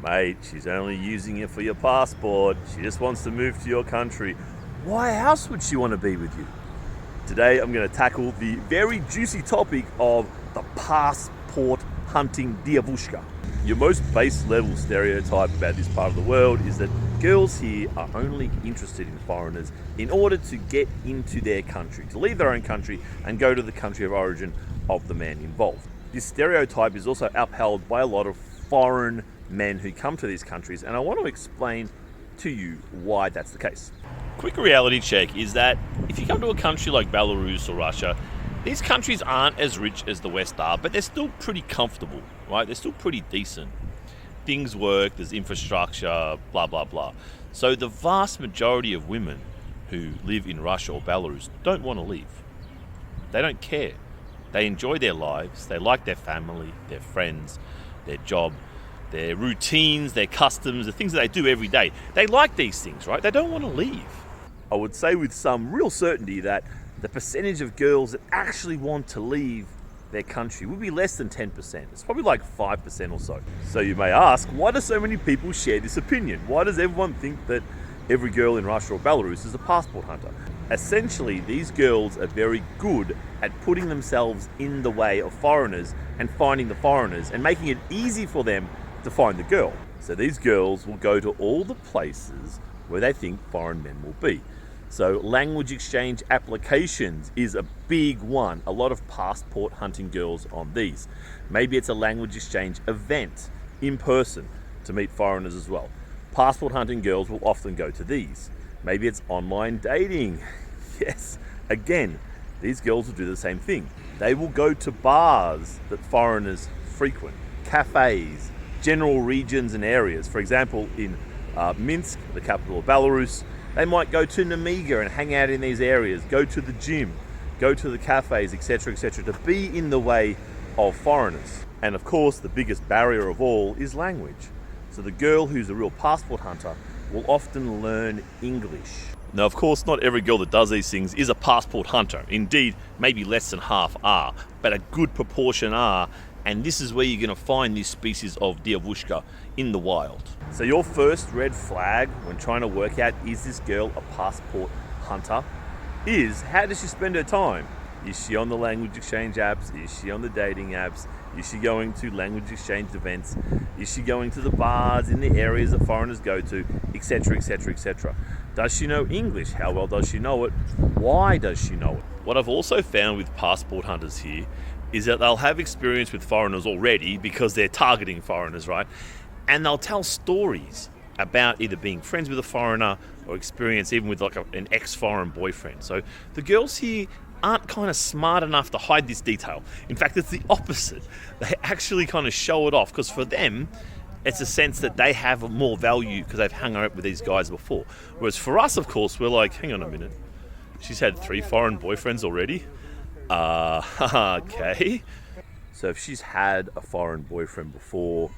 Mate, she's only using it for your passport. She just wants to move to your country. Why else would she want to be with you? Today I'm going to tackle the very juicy topic of the passport hunting diavushka. Your most base level stereotype about this part of the world is that girls here are only interested in foreigners in order to get into their country, to leave their own country and go to the country of origin of the man involved. This stereotype is also upheld by a lot of foreign men who come to these countries, and I want to explain to you why that's the case. Quick reality check is that if you come to a country like Belarus or Russia, these countries aren't as rich as the West are, but they're still pretty comfortable, right? They're still pretty decent. Things work, there's infrastructure, blah, blah, blah. So the vast majority of women who live in Russia or Belarus don't want to leave. They don't care. They enjoy their lives. They like their family, their friends, their job, their routines, their customs, the things that they do every day. They like these things, right? They don't want to leave. I would say with some real certainty that the percentage of girls that actually want to leave their country would be less than 10%. It's probably like 5% or so. So you may ask, why do so many people share this opinion? Why does everyone think that every girl in Russia or Belarus is a passport hunter? Essentially, these girls are very good at putting themselves in the way of foreigners and finding the foreigners and making it easy for them to find the girl. So these girls will go to all the places where they think foreign men will be. So language exchange applications is a big one. A lot of passport hunting girls on these. Maybe it's a language exchange event in person to meet foreigners as well. Passport hunting girls will often go to these. Maybe it's online dating. Yes, again, these girls will do the same thing. They will go to bars that foreigners frequent, cafes, general regions and areas. For example, in Minsk, the capital of Belarus, they might go to Namiga and hang out in these areas, go to the gym, go to the cafes, etc., to be in the way of foreigners. And of course, the biggest barrier of all is language. So the girl who's a real passport hunter will often learn English. Now, of course, not every girl that does these things is a passport hunter. Indeed, maybe less than half are, but a good proportion are. And this is where you're going to find this species of diavushka in the wild. So your first red flag when trying to work out, is this girl a passport hunter, is how does she spend her time? Is she on the language exchange apps? Is she on the dating apps? Is she going to language exchange events? Is she going to the bars in the areas that foreigners go to, etc., etc.? Does she know English? How well does she know it? Why does she know it? What I've also found with passport hunters here is that they'll have experience with foreigners already because they're targeting foreigners, right? And they'll tell stories about either being friends with a foreigner or experience even with like an ex-foreign boyfriend. So the girls here aren't kind of smart enough to hide this detail. In fact, it's the opposite. They actually kind of show it off because for them, it's a sense that they have more value because they've hung out with these guys before. Whereas for us, of course, we're like, hang on a minute. She's had 3 foreign boyfriends already? Okay. So if she's had a foreign boyfriend before,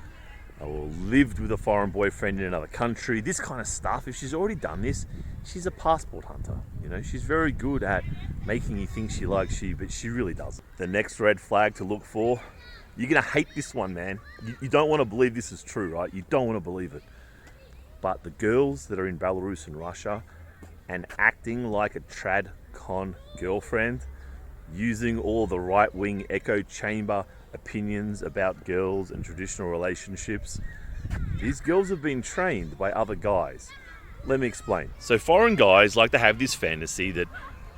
or lived with a foreign boyfriend in another country, this kind of stuff, if she's already done this, she's a passport hunter. You know, she's very good at making you think she likes you, but she really doesn't. The next red flag to look for, you're gonna hate this one, man. You don't want to believe this is true, right? You don't want to believe it. But the girls that are in Belarus and Russia and acting like a trad con girlfriend, using all the right-wing echo chamber opinions about girls and traditional relationships, these girls have been trained by other guys. Let me explain. So foreign guys like to have this fantasy that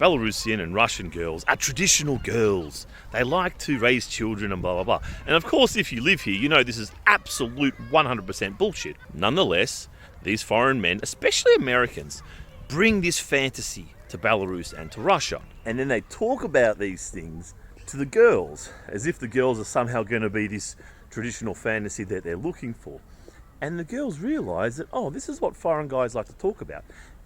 Belarusian and Russian girls are traditional girls. They like to raise children and blah, blah, blah. And of course, if you live here, you know this is absolute 100% bullshit. Nonetheless, these foreign men, especially Americans, bring this fantasy to Belarus and to Russia. And then they talk about these things to the girls as if the girls are somehow going to be this traditional fantasy that they're looking for. And the girls realize that, oh, this is what foreign guys like to talk about.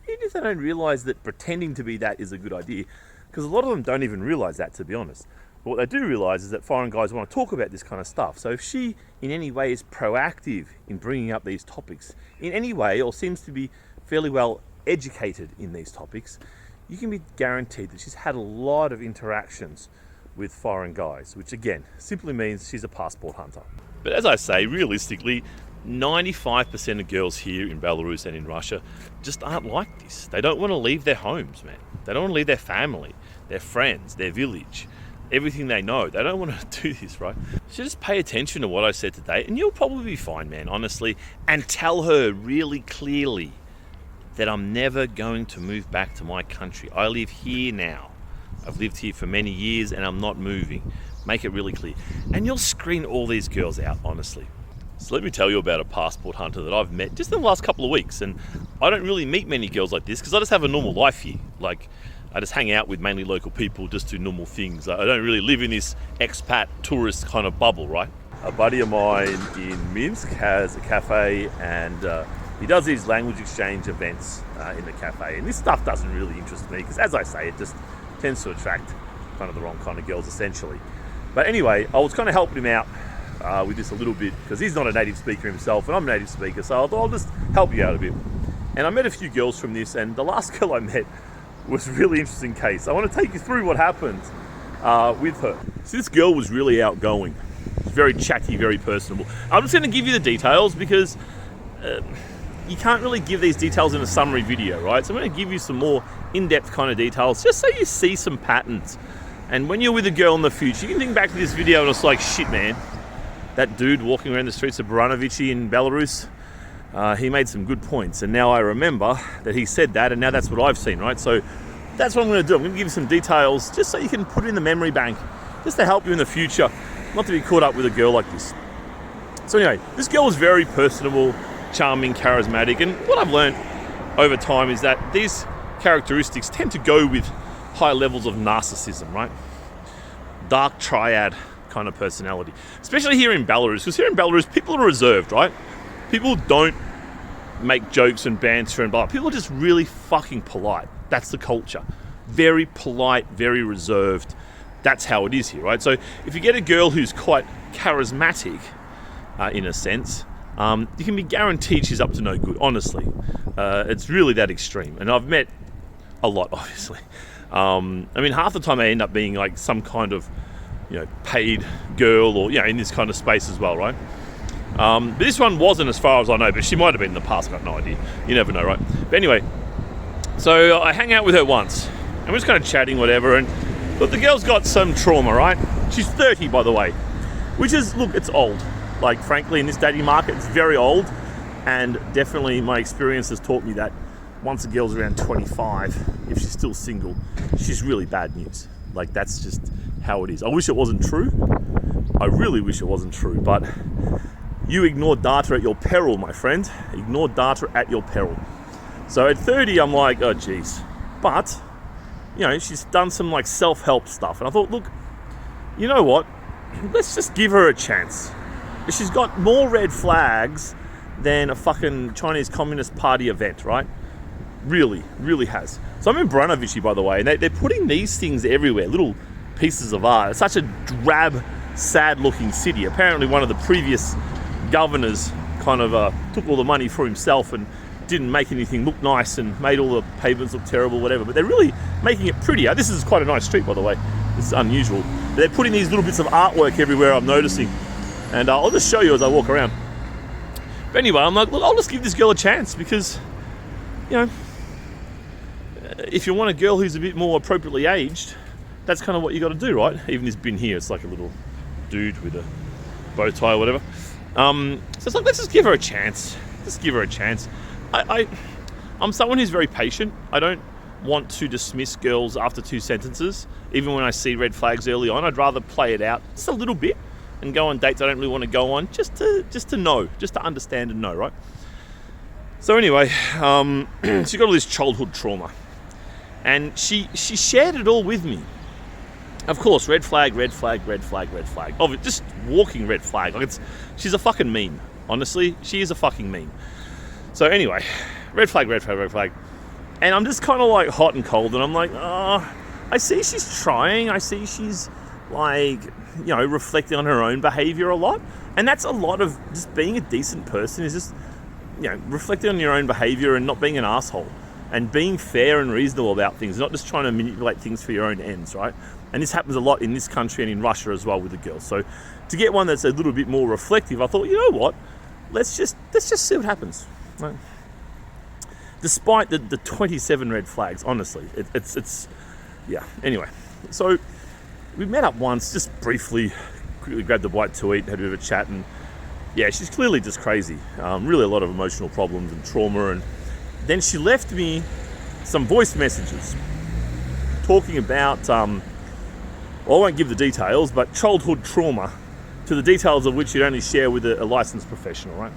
Even if they don't realize that pretending to be that is a good idea, because a lot of them don't even realize that, to be honest. But what they do realize is that foreign guys want to talk about this kind of stuff. So if she in any way is proactive in bringing up these topics in any way, or seems to be fairly well educated in these topics, you can be guaranteed that she's had a lot of interactions with foreign guys, which again simply means she's a passport hunter. But as I say, realistically, 95% of girls here in Belarus and in Russia just aren't like this. They don't want to leave their homes, man. They don't want to leave their family, their friends, their village, everything they know. They don't want to do this, right? So just pay attention to what I said today and you'll probably be fine, man, honestly. And tell her really clearly that I'm never going to move back to my country. I live here now. I've lived here for many years and I'm not moving. Make it really clear. And you'll screen all these girls out, honestly. So let me tell you about a passport hunter that I've met just in the last couple of weeks. And I don't really meet many girls like this because I just have a normal life here. Like, I just hang out with mainly local people, just do normal things. I don't really live in this expat tourist kind of bubble, right? A buddy of mine in Minsk has a cafe and he does these language exchange events in the cafe. And this stuff doesn't really interest me because, as I say, it just tends to attract kind of the wrong kind of girls, essentially. But anyway, I was kind of helping him out with this a little bit because he's not a native speaker himself and I'm a native speaker, so I thought I'll just help you out a bit. And I met a few girls from this, and the last girl I met was a really interesting case. I want to take you through what happened with her. So this girl was really outgoing, very chatty, very personable. I'm just going to give you the details because you can't really give these details in a summary video, right? So I'm going to give you some more in-depth kind of details just so you see some patterns. And when you're with a girl in the future, you can think back to this video and it's like, shit, man, that dude walking around the streets of Belarus in Belarus, he made some good points. And now I remember that he said that, and now that's what I've seen, right? So that's what I'm going to do. I'm going to give you some details just so you can put it in the memory bank, just to help you in the future, not to be caught up with a girl like this. So anyway, this girl was very personable, charming, charismatic, and what I've learned over time is that these characteristics tend to go with high levels of narcissism, right? Dark triad kind of personality, especially here in Belarus, because here in Belarus people are reserved, right? People don't make jokes and banter and blah. People are just really fucking polite. That's the culture. Very polite, very reserved. That's how it is here, right? So if you get a girl who's quite charismatic, in a sense, you can be guaranteed she's up to no good, honestly. It's really that extreme. And I've met a lot, obviously. I mean, half the time they end up being like some kind of, paid girl or, in this kind of space as well, right? But this one wasn't, as far as I know, but she might have been in the past, I've got no idea. You never know, right? But anyway, so I hang out with her once, and we're just kind of chatting, whatever, and look, the girl's got some trauma, right? She's 30, by the way, which is, look, it's old. Like, frankly, in this dating market, it's very old, and definitely my experience has taught me that once a girl's around 25, if she's still single, she's really bad news. Like, that's just how it is. I wish it wasn't true. I really wish it wasn't true, but you ignore data at your peril, my friend. Ignore data at your peril. So at 30, I'm like, oh, geez. But, she's done some, like, self-help stuff. And I thought, look, you know what? Let's just give her a chance. She's got more red flags than a fucking Chinese Communist Party event, right? Really, really has. So I'm in Belarus, by the way, and they're putting these things everywhere, little pieces of art. It's such a drab, sad-looking city. Apparently one of the previous governors kind of took all the money for himself and didn't make anything look nice and made all the pavements look terrible, whatever. But they're really making it prettier. This is quite a nice street, by the way. It's unusual. But they're putting these little bits of artwork everywhere, I'm noticing. And I'll just show you as I walk around. But anyway, I'm like, look, I'll just give this girl a chance because, if you want a girl who's a bit more appropriately aged, that's kind of what you got to do, right? Even this bin here, it's like a little dude with a bow tie or whatever. So it's like, let's just give her a chance. Just give her a chance. I'm someone who's very patient. I don't want to dismiss girls after 2 sentences, even when I see red flags early on. I'd rather play it out just a little bit and go on dates I don't really want to go on, just to know, just to understand and know, right? So anyway, she got all this childhood trauma, and she shared it all with me. Of course, red flag, red flag, red flag, red flag. Of it, just walking red flag. Like she's a fucking meme. Honestly, she is a fucking meme. So anyway, red flag, red flag, red flag. And I'm just kind of like hot and cold, and I'm like, I see she's trying. I see she's like, reflecting on her own behavior a lot. And that's a lot of just being a decent person, is just, reflecting on your own behavior and not being an asshole and being fair and reasonable about things, not just trying to manipulate things for your own ends, right? And this happens a lot in this country and in Russia as well with the girls. So to get one that's a little bit more reflective, I thought, you know what? let's just see what happens. Right? Despite the 27 red flags, honestly, it's yeah. Anyway, so we met up once, just briefly, quickly grabbed a bite to eat, had a bit of a chat, and yeah, she's clearly just crazy. Really a lot of emotional problems and trauma, and then she left me some voice messages talking about, well, I won't give the details, but childhood trauma, to the details of which you'd only share with a licensed professional, right?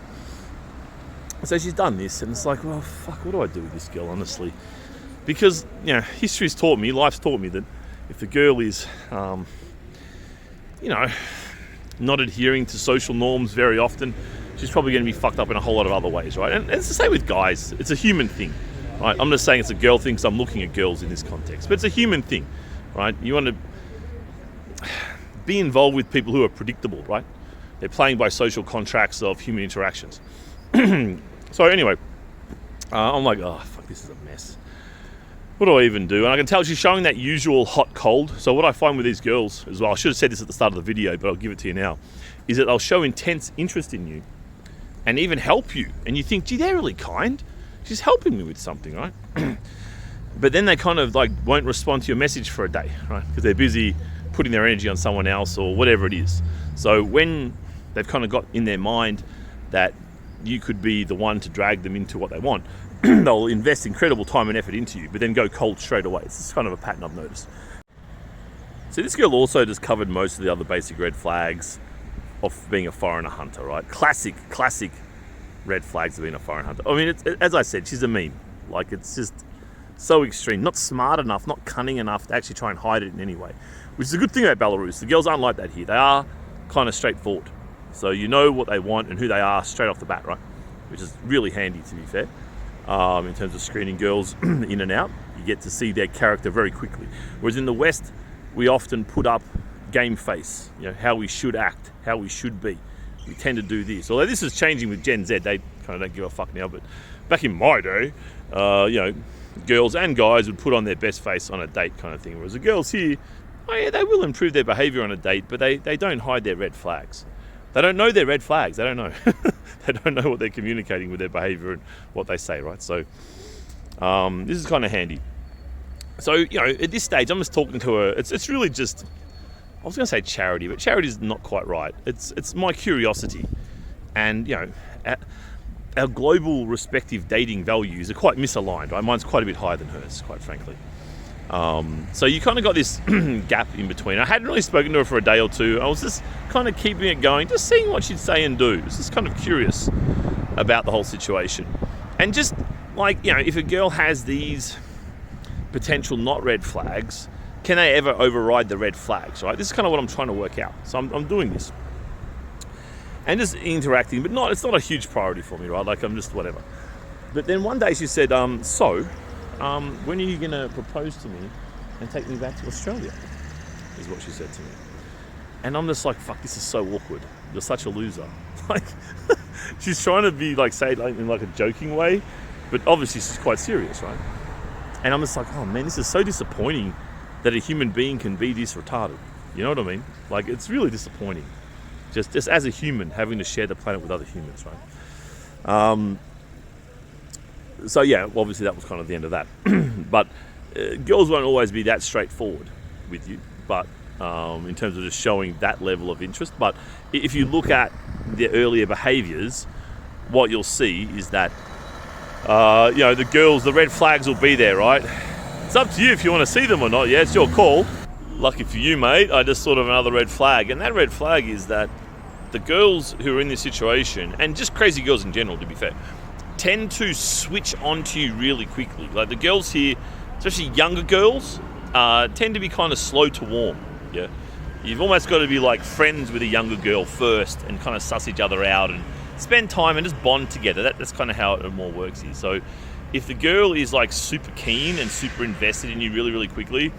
So she's done this, and it's like, well, fuck, what do I do with this girl, honestly? Because, you know, history's taught me, life's taught me that if a girl is, you know, not adhering to social norms very often, she's probably going to be fucked up in a whole lot of other ways, right? And it's the same with guys. It's a human thing, right? I'm not saying it's a girl thing because I'm looking at girls in this context, but it's a human thing, right? You want to be involved with people who are predictable, right? They're playing by social contracts of human interactions. So anyway, I'm like, oh, fuck, this is a mess. What do I even do? And I can tell she's showing that usual hot cold. So what I find with these girls as well, I should have said this at the start of the video, but I'll give it to you now, is that they'll show intense interest in you and even help you. And you think, gee, they're really kind. She's helping me with something, right? But then they kind of like won't respond to your message for a day, right? Because they're busy putting their energy on someone else or whatever it is. So when they've kind of got in their mind that you could be the one to drag them into what they want, they'll invest incredible time and effort into you, but then go cold straight away. It's kind of a pattern I've noticed. So this girl also just covered most of the other basic red flags of being a foreigner hunter, right? Classic red flags of being a foreign hunter. I mean, as I said, she's a meme. Like, it's just so extreme. Not smart enough, not cunning enough to actually try and hide it in any way, which is a good thing about Belarus. The girls aren't like that here. They are kind of straightforward. So you know what they want and who they are straight off the bat, right? Which is really handy, to be fair. In terms of screening girls in and out, you get to see their character very quickly. Whereas in the West, we often put up game face, you know, how we should act, how we should be. We tend to do this. Although this is changing with Gen Z, they kind of don't give a fuck now. But back in my day, you know, girls and guys would put on their best face on a date kind of thing. Whereas the girls here, oh yeah, they will improve their behavior on a date, but they don't hide their red flags. They don't know their red flags. They don't know. They don't know what they're communicating with their behavior and what they say, right? So this is kind of handy. So, you know, at this stage, I'm just talking to her. It's really just, I was going to say charity, but charity is not quite right. It's my curiosity. And, you know, our global respective dating values are quite misaligned, right? Mine's quite a bit higher than hers, quite frankly. So you kind of got this gap in between. I hadn't really spoken to her for a day or two. I was just kind of keeping it going, just seeing what she'd say and do. I was just kind of curious about the whole situation. And just like, you know, if a girl has these potential not red flags, can they ever override the red flags, right? This is kind of what I'm trying to work out. So I'm doing this. And just interacting, but it's not a huge priority for me, right? Like, I'm just whatever. But then one day she said, when are you going to propose to me and take me back to Australia? Is what she said to me. And I'm just like, fuck, this is so awkward. You're such a loser. Like, she's trying to be like, say it like, in like a joking way, but obviously she's quite serious, right? And I'm just like, oh man, this is so disappointing that a human being can be this retarded. You know what I mean? Like, it's really disappointing. Just as a human, having to share the planet with other humans, right? So yeah, obviously that was kind of the end of that. But girls won't always be that straightforward with you, but in terms of just showing that level of interest. But if you look at the earlier behaviours, what you'll see is that, you know, the girls, the red flags will be there, right? It's up to you if you want to see them or not. Yeah, it's your call. Lucky for you, mate, I just thought of another red flag. And that red flag is that the girls who are in this situation, and just crazy girls in general, to be fair, tend to switch onto you really quickly. Like, the girls here, especially younger girls, tend to be kind of slow to warm. Yeah, you've almost got to be like friends with a younger girl first and kind of suss each other out and spend time and just bond together. That's kind of how it more works here. So if the girl is like super keen and super invested in you really, really quickly,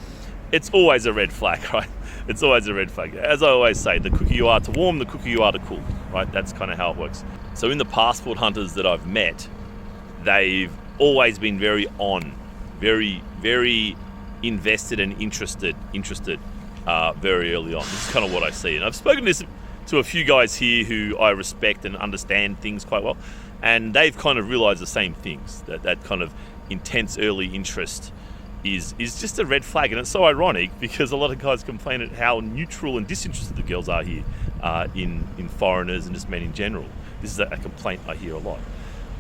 it's always a red flag, right? It's always a red flag. As I always say, the quicker you are to warm, the quicker you are to cool, right? That's kind of how it works. So in the passport hunters that I've met, they've always been very on, very, very invested and interested very early on. This is kind of what I see. And I've spoken to this to a few guys here who I respect and understand things quite well, and they've kind of realised the same things, that kind of intense early interest is just a red flag. And it's so ironic because a lot of guys complain at how neutral and disinterested the girls are here in foreigners and just men in general. This is a complaint I hear a lot.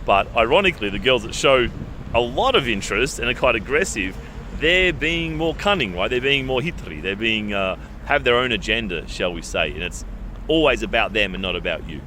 But ironically, the girls that show a lot of interest and are quite aggressive, they're being more cunning, right? They're being more hitri. They're being have their own agenda, shall we say, and it's always about them and not about you.